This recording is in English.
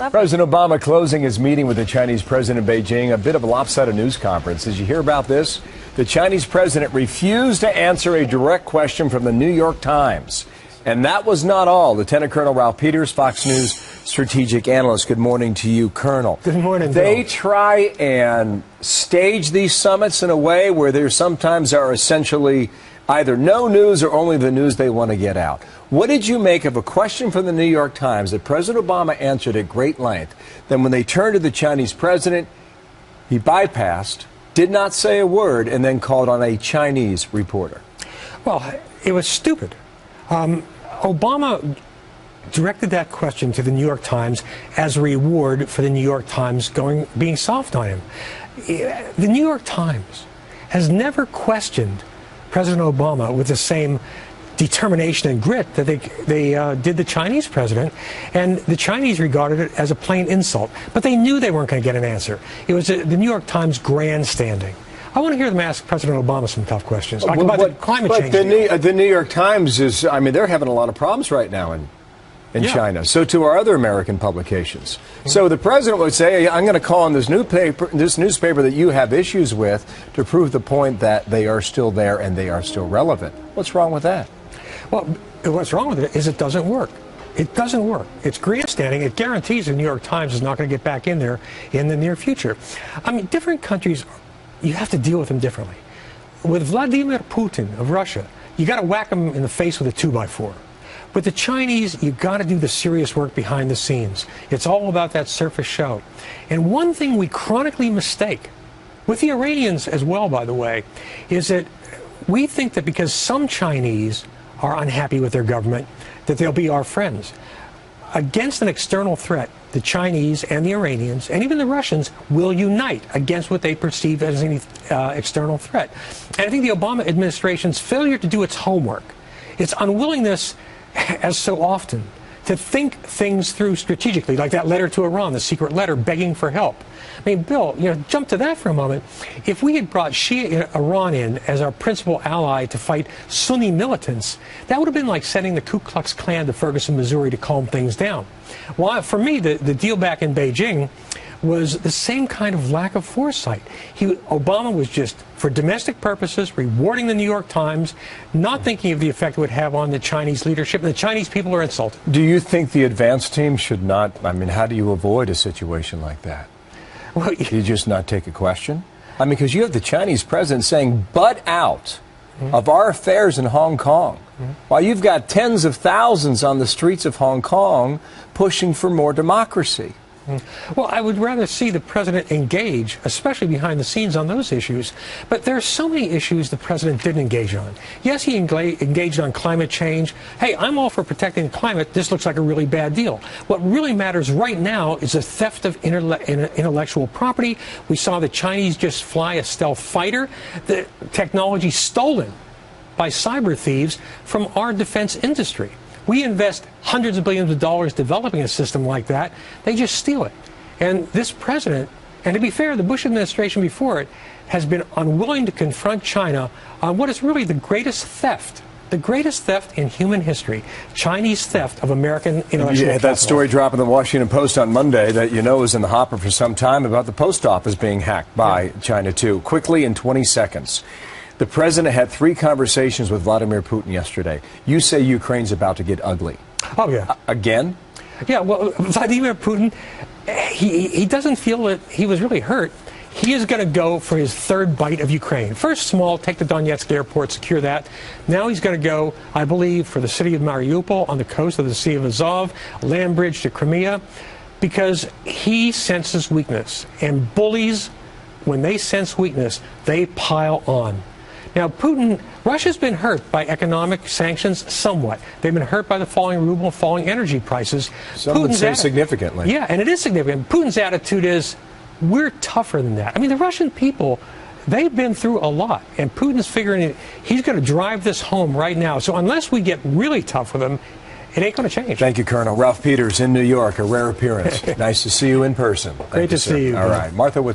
President Obama closing his meeting with the Chinese president in Beijing. A bit of a lopsided news conference. Did you hear about this? The Chinese president refused to answer a direct question from the New York Times. And that was not all. Lieutenant Colonel Ralph Peters, Fox News strategic analyst. Good morning to you, Colonel. Good morning, They Bill. try and stage these summits in a way where there sometimes are essentially either no news or only the news they want to get out. What did you make of a question from the New York Times that President Obama answered at great length? Then when they turned to the Chinese president, he bypassed, did not say a word, and then called on a Chinese reporter. Well, it was stupid. Obama directed that question to the New York Times as a reward for the New York Times being soft on him. The New York Times has never questioned President Obama with the same determination and grit that they did the Chinese president, and the Chinese regarded it as a plain insult. But they knew they weren't going to get an answer. It was the New York Times grandstanding. I want to hear them ask President Obama some tough questions, like about the climate change. But the New York Times is, I mean, they're having a lot of problems right now in China. So to our other American publications. So the president would say, I'm going to call on this newspaper that you have issues with to prove the point that they are still there and they are still relevant. What's wrong with that? Well, what's wrong with it is it doesn't work. It doesn't work. It's grandstanding. It guarantees the New York Times is not going to get back in there in the near future. I mean, different countries, you have to deal with them differently. With Vladimir Putin of Russia, you got to whack him in the face with a 2x4. With the Chinese, you got to do the serious work behind the scenes. It's all about that surface show. And one thing we chronically mistake, with the Iranians as well, by the way, is that we think that because some Chinese are unhappy with their government, that they'll be our friends. Against an external threat, the Chinese and the Iranians, and even the Russians, will unite against what they perceive as any external threat. And I think the Obama administration's failure to do its homework, its unwillingness, as so often, to think things through strategically, like that letter to Iran, the secret letter begging for help. I mean, Bill, jump to that for a moment. If we had brought Shia Iran in as our principal ally to fight Sunni militants, that would have been like sending the Ku Klux Klan to Ferguson, Missouri to calm things down. Well, for me, the deal back in Beijing was the same kind of lack of foresight. Obama was just, for domestic purposes, rewarding the New York Times, not thinking of the effect it would have on the Chinese leadership, and the Chinese people are insulted. Do you think the advance team should not, I mean, how do you avoid a situation like that? Well, do you just not take a question? I mean, because you have the Chinese president saying, butt out of our affairs in Hong Kong, while you've got tens of thousands on the streets of Hong Kong pushing for more democracy. Well, I would rather see the president engage, especially behind the scenes, on those issues. But there are so many issues the president didn't engage on. Yes, he engaged on climate change. Hey, I'm all for protecting the climate. This looks like a really bad deal. What really matters right now is the theft of intellectual property. We saw the Chinese just fly a stealth fighter. The technology stolen by cyber thieves from our defense industry. We invest hundreds of billions of dollars developing a system like that. They just steal it. And this president, and to be fair, the Bush administration before it, has been unwilling to confront China on what is really the greatest theft in human history, Chinese theft of American intellectual capital. That story dropped in the Washington Post on Monday that was in the hopper for some time about the post office being hacked by China, too. Quickly, in 20 seconds. The president had 3 conversations with Vladimir Putin yesterday. You say Ukraine's about to get ugly. Oh, yeah. Again? Yeah, well, Vladimir Putin, he doesn't feel that he was really hurt. He is going to go for his third bite of Ukraine. First, small, take the Donetsk airport, secure that. Now he's going to go, I believe, for the city of Mariupol on the coast of the Sea of Azov, land bridge to Crimea, because he senses weakness. And bullies, when they sense weakness, they pile on. Now, Russia's been hurt by economic sanctions somewhat. They've been hurt by the falling ruble, falling energy prices. Some would say significantly. Yeah, and it is significant. Putin's attitude is, we're tougher than that. I mean, the Russian people, they've been through a lot, and Putin's figuring he's going to drive this home right now. So unless we get really tough with him, it ain't going to change. Thank you, Colonel. Ralph Peters in New York, a rare appearance. Nice to see you in person. Great to see you. All right. Martha with